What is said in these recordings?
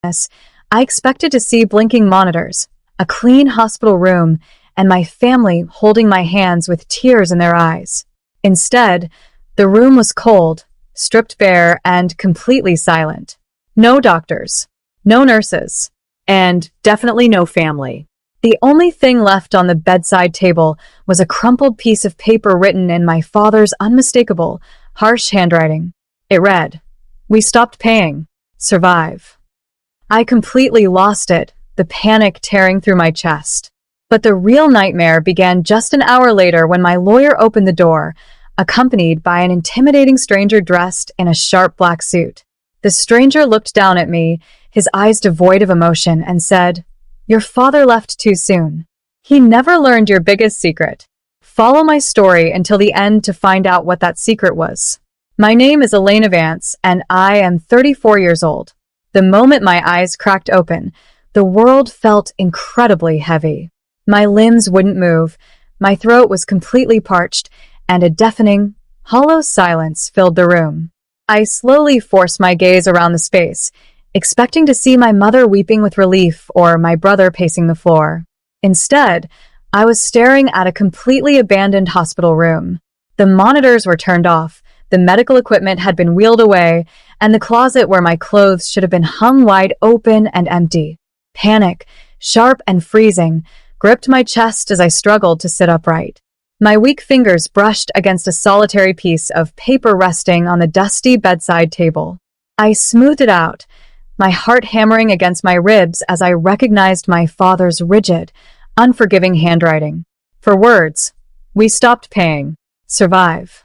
I expected to see blinking monitors, a clean hospital room, and my family holding my hands with tears in their eyes. Instead, the room was cold, stripped bare, and completely silent. No doctors, no nurses, and definitely no family. The only thing left on the bedside table was a crumpled piece of paper written in my father's unmistakable, harsh handwriting. It read, "We stopped paying. Survive." I completely lost it, the panic tearing through my chest. But the real nightmare began just an hour later when my lawyer opened the door, accompanied by an intimidating stranger dressed in a sharp black suit. The stranger looked down at me, his eyes devoid of emotion, and said, "Your father left too soon. He never learned your biggest secret. Follow my story until the end to find out what that secret was." My name is Elena Vance, and I am 34 years old. The moment my eyes cracked open, the world felt incredibly heavy. My limbs wouldn't move, my throat was completely parched, and a deafening, hollow silence filled the room. I slowly forced my gaze around the space, expecting to see my mother weeping with relief or my brother pacing the floor. Instead, I was staring at a completely abandoned hospital room. The monitors were turned off, the medical equipment had been wheeled away, and the closet where my clothes should have been hung wide open and empty. Panic, sharp and freezing, gripped my chest as I struggled to sit upright. My weak fingers brushed against a solitary piece of paper resting on the dusty bedside table. I smoothed it out, my heart hammering against my ribs as I recognized my father's rigid, unforgiving handwriting. For words, "We stopped paying. Survive."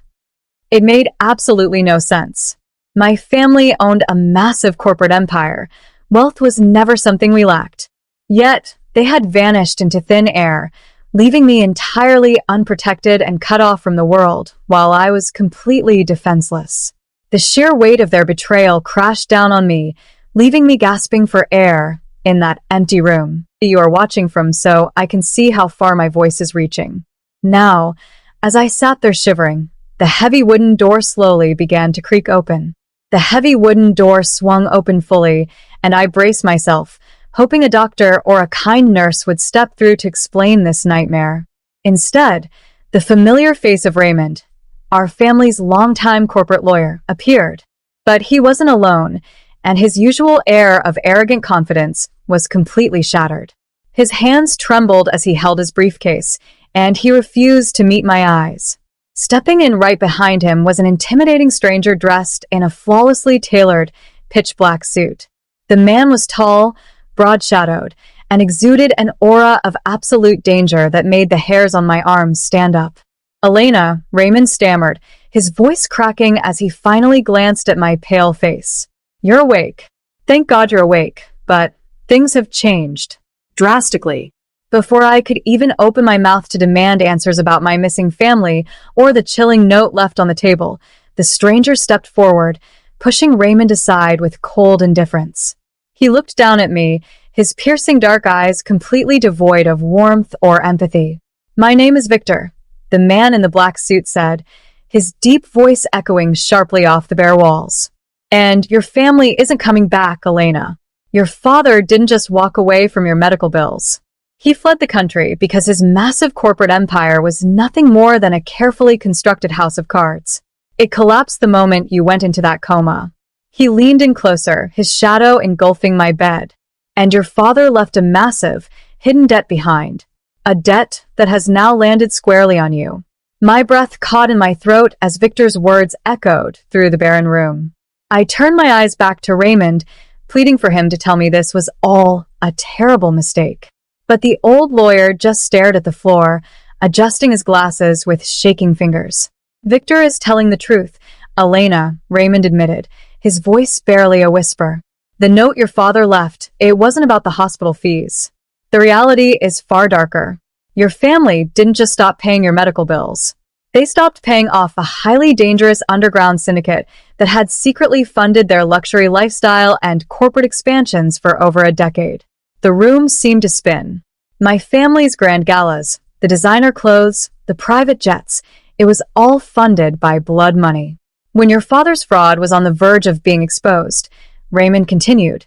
It made absolutely no sense. My family owned a massive corporate empire. Wealth was never something we lacked. Yet, they had vanished into thin air, leaving me entirely unprotected and cut off from the world, while I was completely defenseless. The sheer weight of their betrayal crashed down on me, leaving me gasping for air in that empty room you are watching from, so I can see how far my voice is reaching. Now, as I sat there shivering, the heavy wooden door slowly began to creak open. The heavy wooden door swung open fully, and I braced myself, hoping a doctor or a kind nurse would step through to explain this nightmare. Instead, the familiar face of Raymond, our family's longtime corporate lawyer, appeared. But he wasn't alone, and his usual air of arrogant confidence was completely shattered. His hands trembled as he held his briefcase, and he refused to meet my eyes. Stepping in right behind him was an intimidating stranger dressed in a flawlessly tailored, pitch-black suit. The man was tall, broad-shadowed, and exuded an aura of absolute danger that made the hairs on my arms stand up. "Elena," Raymond stammered, his voice cracking as he finally glanced at my pale face. "You're awake. Thank God you're awake, but things have changed. Drastically." Before I could even open my mouth to demand answers about my missing family or the chilling note left on the table, the stranger stepped forward, pushing Raymond aside with cold indifference. He looked down at me, his piercing dark eyes completely devoid of warmth or empathy. "My name is Victor," the man in the black suit said, his deep voice echoing sharply off the bare walls. "And your family isn't coming back, Elena. Your father didn't just walk away from your medical bills. He fled the country because his massive corporate empire was nothing more than a carefully constructed house of cards. It collapsed the moment you went into that coma." He leaned in closer, his shadow engulfing my bed. "And your father left a massive, hidden debt behind. A debt that has now landed squarely on you." My breath caught in my throat as Victor's words echoed through the barren room. I turned my eyes back to Raymond, pleading for him to tell me this was all a terrible mistake. But the old lawyer just stared at the floor, adjusting his glasses with shaking fingers. "Victor is telling the truth, Elena," Raymond admitted, his voice barely a whisper. "The note your father left, it wasn't about the hospital fees. The reality is far darker. Your family didn't just stop paying your medical bills. They stopped paying off a highly dangerous underground syndicate that had secretly funded their luxury lifestyle and corporate expansions for over a decade." The room seemed to spin. My family's grand galas, the designer clothes, the private jets, it was all funded by blood money. "When your father's fraud was on the verge of being exposed," Raymond continued,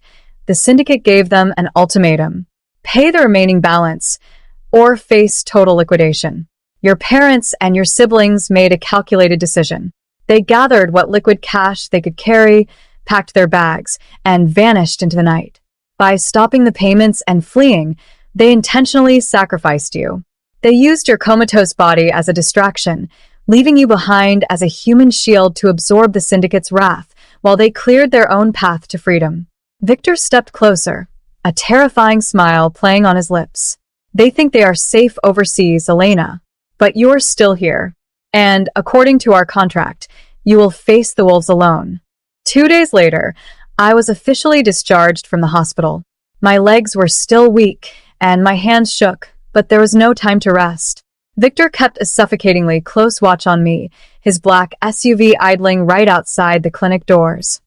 The syndicate gave them an ultimatum: pay the remaining balance or face total liquidation. Your parents and your siblings made a calculated decision. They gathered what liquid cash they could carry, packed their bags, and vanished into the night. By stopping the payments and fleeing, they intentionally sacrificed you. They used your comatose body as a distraction, leaving you behind as a human shield to absorb the syndicate's wrath while they cleared their own path to freedom. Victor stepped closer, a terrifying smile playing on his lips. They think they are safe overseas, Elena, but you're still here. And, according to our contract, you will face the wolves alone. 2 days later, I was officially discharged from the hospital. My legs were still weak, and my hands shook, but there was no time to rest. Victor kept a suffocatingly close watch on me, his black SUV idling right outside the clinic doors.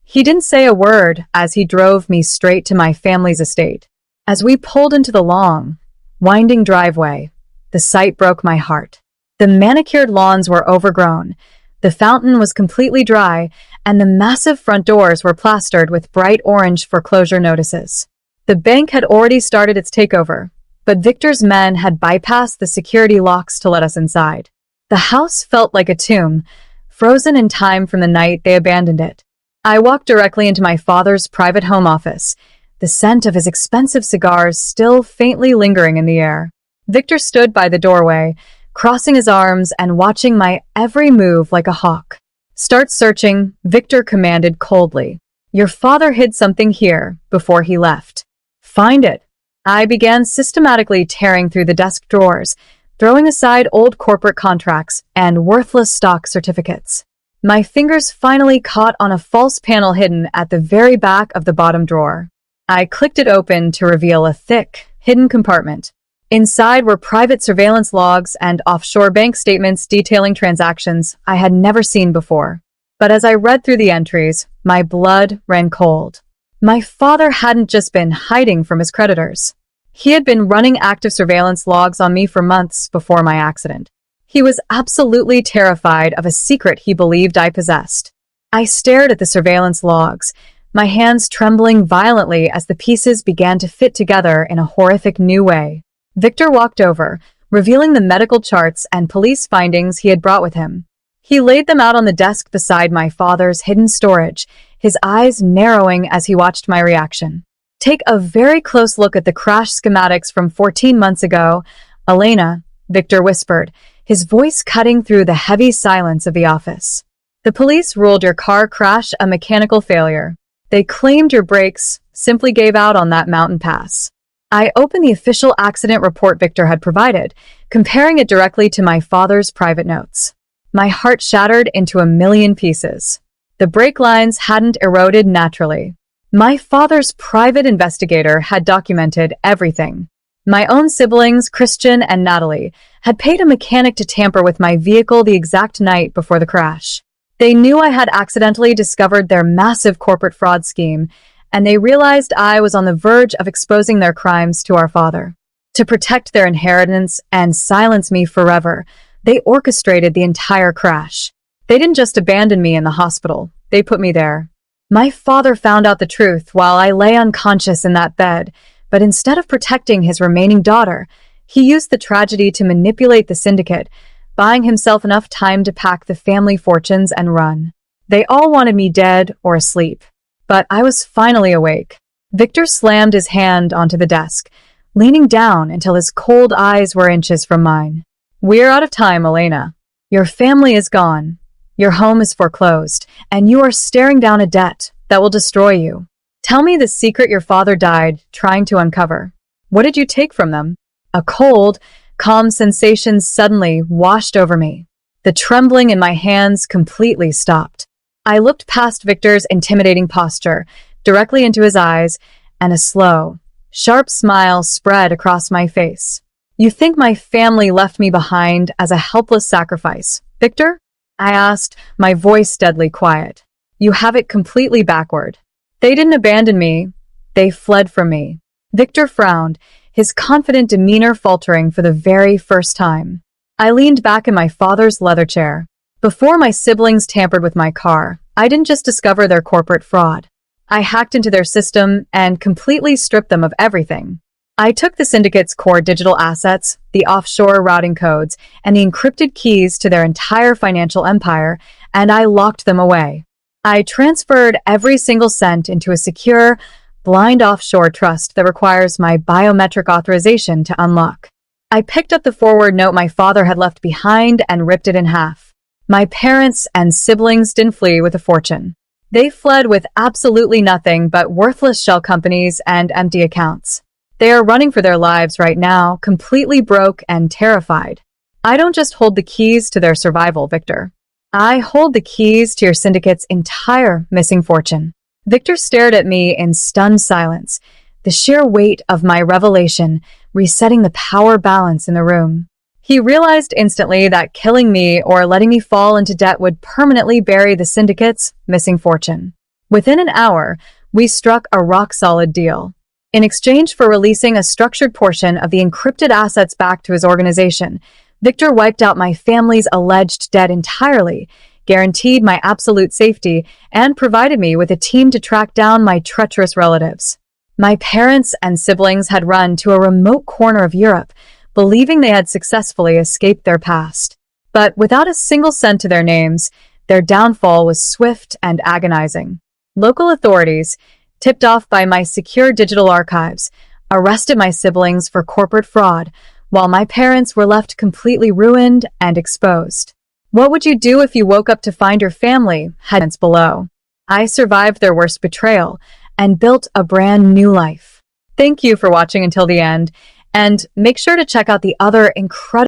He didn't say a word as he drove me straight to my family's estate. As we pulled into the long, winding driveway, the sight broke my heart. The manicured lawns were overgrown, the fountain was completely dry, and the massive front doors were plastered with bright orange foreclosure notices. The bank had already started its takeover, but Victor's men had bypassed the security locks to let us inside. The house felt like a tomb, frozen in time from the night they abandoned it. I walked directly into my father's private home office, the scent of his expensive cigars still faintly lingering in the air. Victor stood by the doorway, crossing his arms and watching my every move like a hawk. "Start searching," Victor commanded coldly. "Your father hid something here before he left. Find it." I began systematically tearing through the desk drawers, throwing aside old corporate contracts and worthless stock certificates. My fingers finally caught on a false panel hidden at the very back of the bottom drawer. I clicked it open to reveal a thick, hidden compartment. Inside were private surveillance logs and offshore bank statements detailing transactions I had never seen before. But as I read through the entries, my blood ran cold. My father hadn't just been hiding from his creditors. He had been running active surveillance logs on me for months before my accident. He was absolutely terrified of a secret he believed I possessed. I stared at the surveillance logs, my hands trembling violently as the pieces began to fit together in a horrific new way. Victor walked over, revealing the medical charts and police findings he had brought with him. He laid them out on the desk beside my father's hidden storage, his eyes narrowing as he watched my reaction. "Take a very close look at the crash schematics from 14 months ago, Elena," Victor whispered, his voice cutting through the heavy silence of the office. "The police ruled your car crash a mechanical failure. They claimed your brakes simply gave out on that mountain pass." I opened the official accident report Victor had provided, comparing it directly to my father's private notes. My heart shattered into a million pieces. The brake lines hadn't eroded naturally. My father's private investigator had documented everything. My own siblings, Christian and Natalie, had paid a mechanic to tamper with my vehicle the exact night before the crash. They knew I had accidentally discovered their massive corporate fraud scheme, and they realized I was on the verge of exposing their crimes to our father. To protect their inheritance and silence me forever, they orchestrated the entire crash. They didn't just abandon me in the hospital, they put me there. My father found out the truth while I lay unconscious in that bed, but instead of protecting his remaining daughter, he used the tragedy to manipulate the syndicate, buying himself enough time to pack the family fortunes and run. They all wanted me dead or asleep. But I was finally awake. Victor slammed his hand onto the desk, leaning down until his cold eyes were inches from mine. "We're out of time, Elena. Your family is gone. Your home is foreclosed, and you are staring down a debt that will destroy you. Tell me the secret your father died trying to uncover. What did you take from them?" A cold, calm sensation suddenly washed over me. The trembling in my hands completely stopped. I looked past Victor's intimidating posture, directly into his eyes, and a slow, sharp smile spread across my face. "You think my family left me behind as a helpless sacrifice, Victor?" I asked, my voice deadly quiet. "You have it completely backward. They didn't abandon me, they fled from me." Victor frowned, his confident demeanor faltering for the very first time. I leaned back in my father's leather chair. Before my siblings tampered with my car, I didn't just discover their corporate fraud. I hacked into their system and completely stripped them of everything. I took the syndicate's core digital assets, the offshore routing codes, and the encrypted keys to their entire financial empire, and I locked them away. I transferred every single cent into a secure, blind offshore trust that requires my biometric authorization to unlock. I picked up the forward note my father had left behind and ripped it in half. My parents and siblings didn't flee with a fortune. They fled with absolutely nothing but worthless shell companies and empty accounts. They are running for their lives right now, completely broke and terrified. I don't just hold the keys to their survival, Victor. I hold the keys to your syndicate's entire missing fortune. Victor stared at me in stunned silence, the sheer weight of my revelation resetting the power balance in the room. He realized instantly that killing me or letting me fall into debt would permanently bury the syndicate's missing fortune. Within an hour, we struck a rock-solid deal. In exchange for releasing a structured portion of the encrypted assets back to his organization, Victor wiped out my family's alleged debt entirely, guaranteed my absolute safety, and provided me with a team to track down my treacherous relatives. My parents and siblings had run to a remote corner of Europe, believing they had successfully escaped their past. But without a single cent to their names, their downfall was swift and agonizing. Local authorities, tipped off by my secure digital archives, arrested my siblings for corporate fraud, while my parents were left completely ruined and exposed. What would you do if you woke up to find your family heads below? I survived their worst betrayal and built a brand new life. Thank you for watching until the end, and make sure to check out the other incredible